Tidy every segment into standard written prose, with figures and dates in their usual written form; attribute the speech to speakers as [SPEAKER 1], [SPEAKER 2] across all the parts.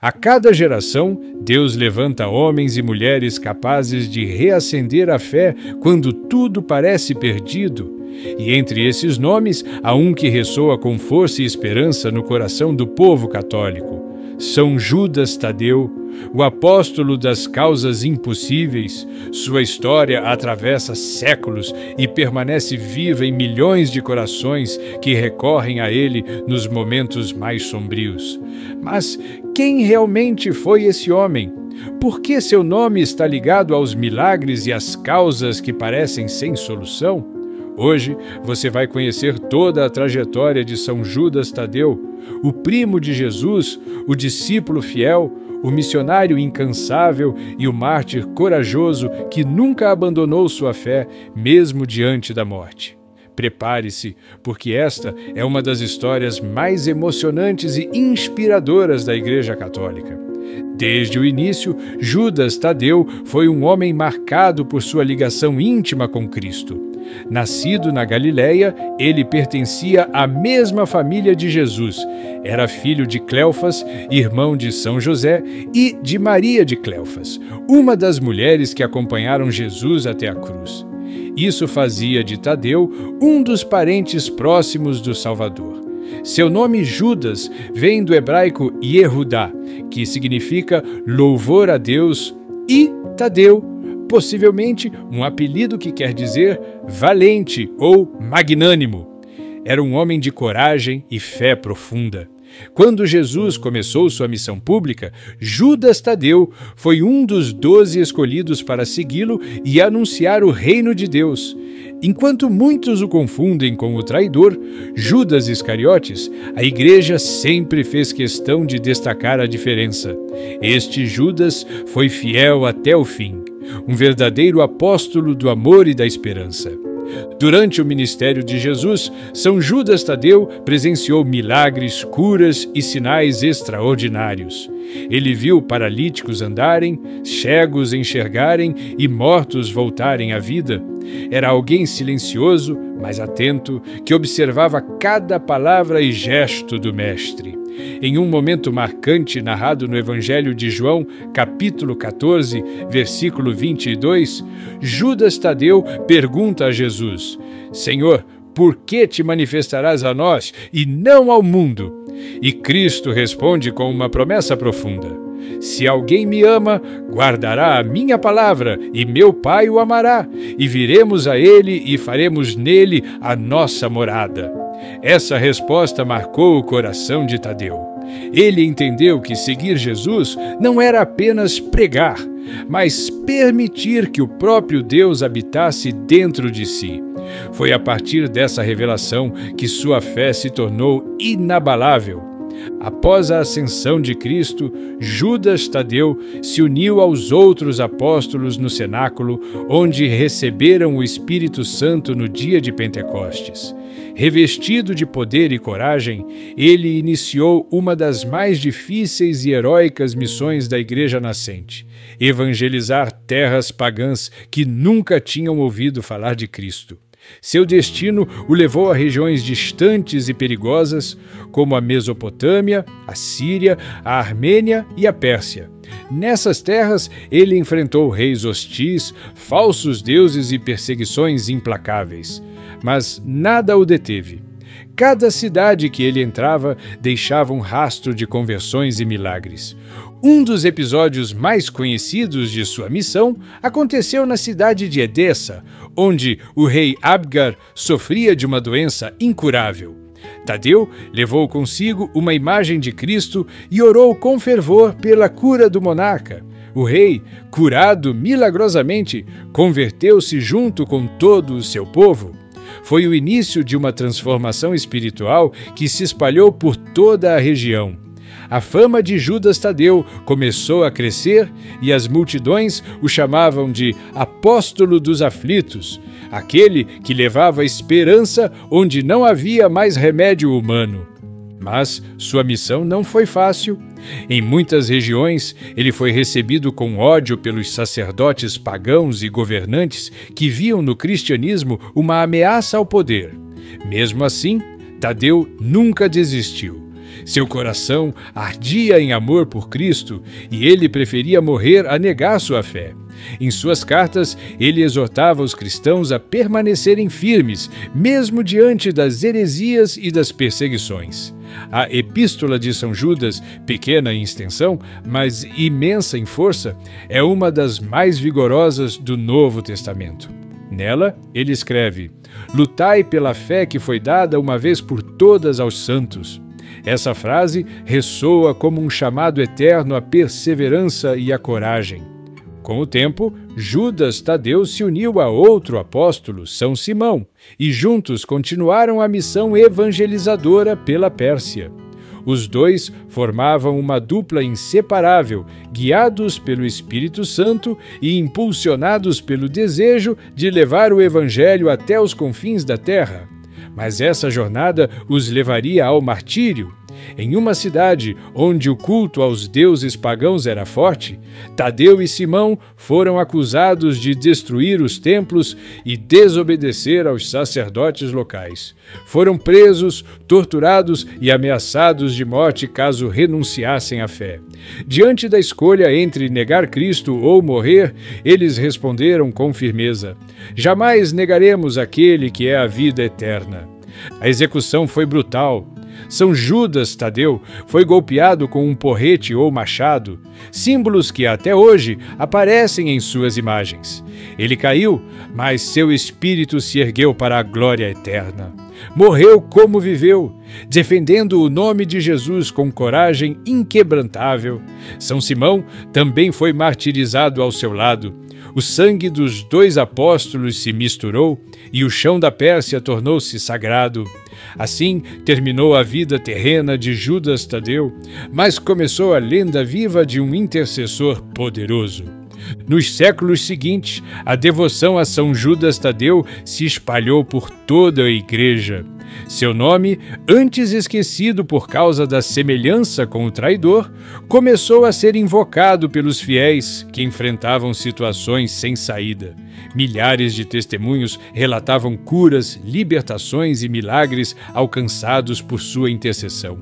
[SPEAKER 1] A cada geração, Deus levanta homens e mulheres capazes de reacender a fé quando tudo parece perdido. E entre esses nomes, há um que ressoa com força e esperança no coração do povo católico. São Judas Tadeu, o apóstolo das causas impossíveis. Sua história atravessa séculos e permanece viva em milhões de corações que recorrem a ele nos momentos mais sombrios. Mas quem realmente foi esse homem? Por que seu nome está ligado aos milagres e às causas que parecem sem solução? Hoje você vai conhecer toda a trajetória de São Judas Tadeu, o primo de Jesus, o discípulo fiel, o missionário incansável e o mártir corajoso que nunca abandonou sua fé, mesmo diante da morte. Prepare-se, porque esta é uma das histórias mais emocionantes e inspiradoras da Igreja Católica. Desde o início, Judas Tadeu foi um homem marcado por sua ligação íntima com Cristo. Nascido na Galileia, ele pertencia à mesma família de Jesus. Era filho de Cleofas, irmão de São José, e de Maria de Cleofas, uma das mulheres que acompanharam Jesus até a cruz. Isso fazia de Tadeu um dos parentes próximos do Salvador. Seu nome Judas vem do hebraico Yehudá, que significa louvor a Deus, e Tadeu, possivelmente um apelido que quer dizer valente ou magnânimo. Era um homem de coragem e fé profunda. Quando Jesus começou sua missão pública, Judas Tadeu foi um dos 12 escolhidos para segui-lo e anunciar o reino de Deus. Enquanto muitos o confundem com o traidor, Judas Iscariotes, a Igreja sempre fez questão de destacar a diferença. Este Judas foi fiel até o fim, um verdadeiro apóstolo do amor e da esperança. Durante o ministério de Jesus, São Judas Tadeu presenciou milagres, curas e sinais extraordinários. Ele viu paralíticos andarem, cegos enxergarem e mortos voltarem à vida. Era alguém silencioso, mas atento, que observava cada palavra e gesto do Mestre. Em um momento marcante narrado no Evangelho de João, capítulo 14, versículo 22, Judas Tadeu pergunta a Jesus: Senhor, por que te manifestarás a nós e não ao mundo? E Cristo responde com uma promessa profunda: Se alguém me ama, guardará a minha palavra, e meu Pai o amará, e viremos a ele e faremos nele a nossa morada. Essa resposta marcou o coração de Tadeu. Ele entendeu que seguir Jesus não era apenas pregar, mas permitir que o próprio Deus habitasse dentro de si. Foi a partir dessa revelação que sua fé se tornou inabalável. Após a ascensão de Cristo, Judas Tadeu se uniu aos outros apóstolos no cenáculo, onde receberam o Espírito Santo no dia de Pentecostes. Revestido de poder e coragem, ele iniciou uma das mais difíceis e heróicas missões da Igreja nascente: evangelizar terras pagãs que nunca tinham ouvido falar de Cristo. Seu destino o levou a regiões distantes e perigosas, como a Mesopotâmia, a Síria, a Armênia e a Pérsia. Nessas terras, ele enfrentou reis hostis, falsos deuses e perseguições implacáveis. Mas nada o deteve. Cada cidade que ele entrava deixava um rastro de conversões e milagres. Um dos episódios mais conhecidos de sua missão aconteceu na cidade de Edessa, onde o rei Abgar sofria de uma doença incurável. Tadeu levou consigo uma imagem de Cristo e orou com fervor pela cura do monarca. O rei, curado milagrosamente, converteu-se junto com todo o seu povo. Foi o início de uma transformação espiritual que se espalhou por toda a região. A fama de Judas Tadeu começou a crescer e as multidões o chamavam de apóstolo dos aflitos, aquele que levava esperança onde não havia mais remédio humano. Mas sua missão não foi fácil. Em muitas regiões, ele foi recebido com ódio pelos sacerdotes pagãos e governantes que viam no cristianismo uma ameaça ao poder. Mesmo assim, Tadeu nunca desistiu. Seu coração ardia em amor por Cristo e ele preferia morrer a negar sua fé. Em suas cartas, ele exortava os cristãos a permanecerem firmes, mesmo diante das heresias e das perseguições. A Epístola de São Judas, pequena em extensão, mas imensa em força, é uma das mais vigorosas do Novo Testamento. Nela, ele escreve: "Lutai pela fé que foi dada uma vez por todas aos santos." Essa frase ressoa como um chamado eterno à perseverança e à coragem. Com o tempo, Judas Tadeu se uniu a outro apóstolo, São Simão, e juntos continuaram a missão evangelizadora pela Pérsia. Os dois formavam uma dupla inseparável, guiados pelo Espírito Santo e impulsionados pelo desejo de levar o Evangelho até os confins da terra. Mas essa jornada os levaria ao martírio. Em uma cidade onde o culto aos deuses pagãos era forte, Tadeu e Simão foram acusados de destruir os templos e desobedecer aos sacerdotes locais. Foram presos, torturados e ameaçados de morte caso renunciassem à fé. Diante da escolha entre negar Cristo ou morrer, eles responderam com firmeza: "Jamais negaremos aquele que é a vida eterna." A execução foi brutal. São Judas Tadeu foi golpeado com um porrete ou machado, símbolos que até hoje aparecem em suas imagens. Ele caiu, mas seu espírito se ergueu para a glória eterna. Morreu como viveu, defendendo o nome de Jesus com coragem inquebrantável. São Simão também foi martirizado ao seu lado. O sangue dos dois apóstolos se misturou e o chão da Pérsia tornou-se sagrado. Assim terminou a vida terrena de Judas Tadeu, mas começou a lenda viva de um intercessor poderoso. Nos séculos seguintes, a devoção a São Judas Tadeu se espalhou por toda a Igreja. Seu nome, antes esquecido por causa da semelhança com o traidor, começou a ser invocado pelos fiéis que enfrentavam situações sem saída. Milhares de testemunhos relatavam curas, libertações e milagres alcançados por sua intercessão.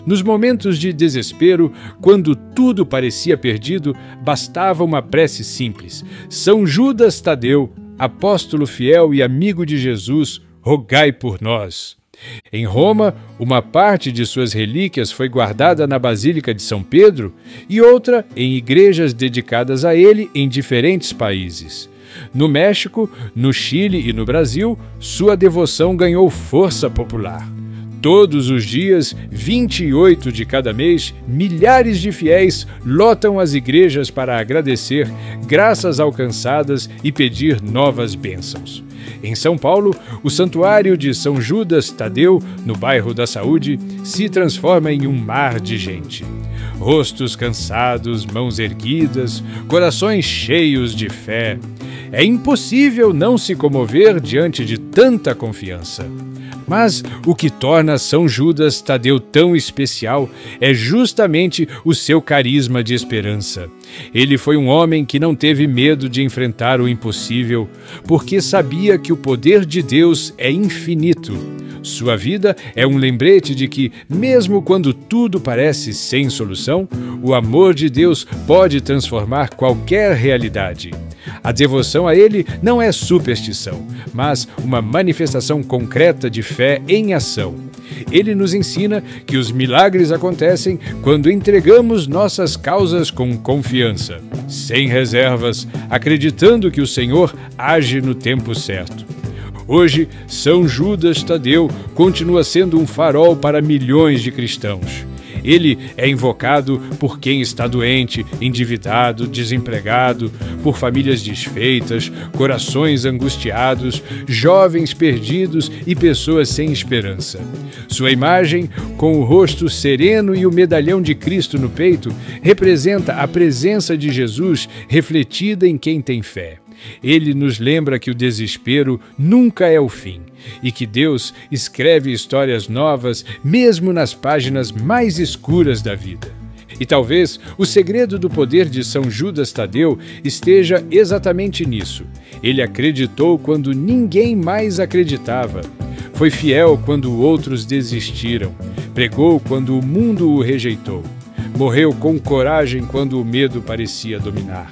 [SPEAKER 1] Nos momentos de desespero, quando tudo parecia perdido, bastava uma prece simples: "São Judas Tadeu, apóstolo fiel e amigo de Jesus, rogai por nós." Em Roma, uma parte de suas relíquias foi guardada na Basílica de São Pedro e outra em igrejas dedicadas a ele em diferentes países. No México, no Chile e no Brasil, sua devoção ganhou força popular. Todos os dias, 28 de cada mês, milhares de fiéis lotam as igrejas para agradecer graças alcançadas e pedir novas bênçãos. Em São Paulo, o santuário de São Judas Tadeu, no bairro da Saúde, se transforma em um mar de gente. Rostos cansados, mãos erguidas, corações cheios de fé. É impossível não se comover diante de tanta confiança. Mas o que torna São Judas Tadeu tão especial é justamente o seu carisma de esperança. Ele foi um homem que não teve medo de enfrentar o impossível, porque sabia que o poder de Deus é infinito. Sua vida é um lembrete de que, mesmo quando tudo parece sem solução, o amor de Deus pode transformar qualquer realidade. A devoção a Ele não é superstição, mas uma manifestação concreta de fé em ação. Ele nos ensina que os milagres acontecem quando entregamos nossas causas com confiança, sem reservas, acreditando que o Senhor age no tempo certo. Hoje, São Judas Tadeu continua sendo um farol para milhões de cristãos. Ele é invocado por quem está doente, endividado, desempregado, por famílias desfeitas, corações angustiados, jovens perdidos e pessoas sem esperança. Sua imagem, com o rosto sereno e o medalhão de Cristo no peito, representa a presença de Jesus refletida em quem tem fé. Ele nos lembra que o desespero nunca é o fim e que Deus escreve histórias novas mesmo nas páginas mais escuras da vida. E talvez o segredo do poder de São Judas Tadeu esteja exatamente nisso. Ele acreditou quando ninguém mais acreditava. Foi fiel quando outros desistiram. Pregou quando o mundo o rejeitou. Morreu com coragem quando o medo parecia dominar.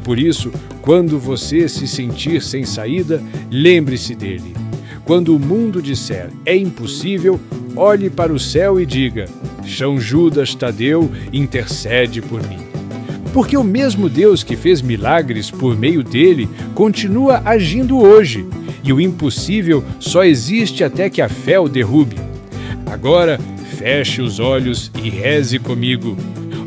[SPEAKER 1] Por isso, quando você se sentir sem saída, lembre-se dele. Quando o mundo disser é impossível, olhe para o céu e diga: São Judas Tadeu intercede por mim. Porque o mesmo Deus que fez milagres por meio dele continua agindo hoje, e o impossível só existe até que a fé o derrube. Agora, feche os olhos e reze comigo.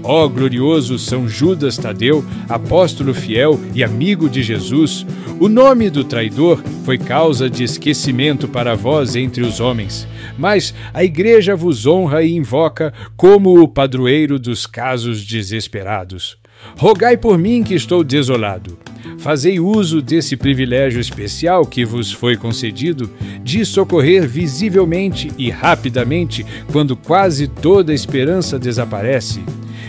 [SPEAKER 1] Ó glorioso São Judas Tadeu, apóstolo fiel e amigo de Jesus, o nome do traidor foi causa de esquecimento para vós entre os homens, mas a Igreja vos honra e invoca como o padroeiro dos casos desesperados. Rogai por mim que estou desolado. Fazei uso desse privilégio especial que vos foi concedido de socorrer visivelmente e rapidamente quando quase toda a esperança desaparece.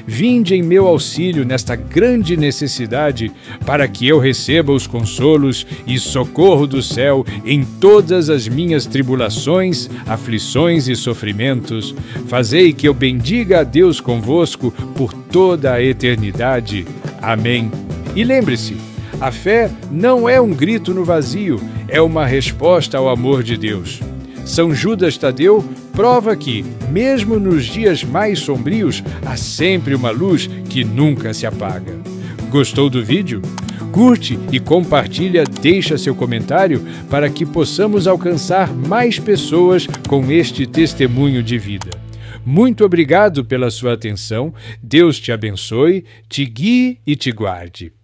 [SPEAKER 1] Vinde em meu auxílio nesta grande necessidade, para que eu receba os consolos e socorro do céu em todas as minhas tribulações, aflições e sofrimentos. Fazei que eu bendiga a Deus convosco por toda a eternidade. Amém. E lembre-se, a fé não é um grito no vazio, é uma resposta ao amor de Deus. São Judas Tadeu prova que, mesmo nos dias mais sombrios, há sempre uma luz que nunca se apaga. Gostou do vídeo? Curte e compartilha, deixa seu comentário para que possamos alcançar mais pessoas com este testemunho de vida. Muito obrigado pela sua atenção, Deus te abençoe, te guie e te guarde.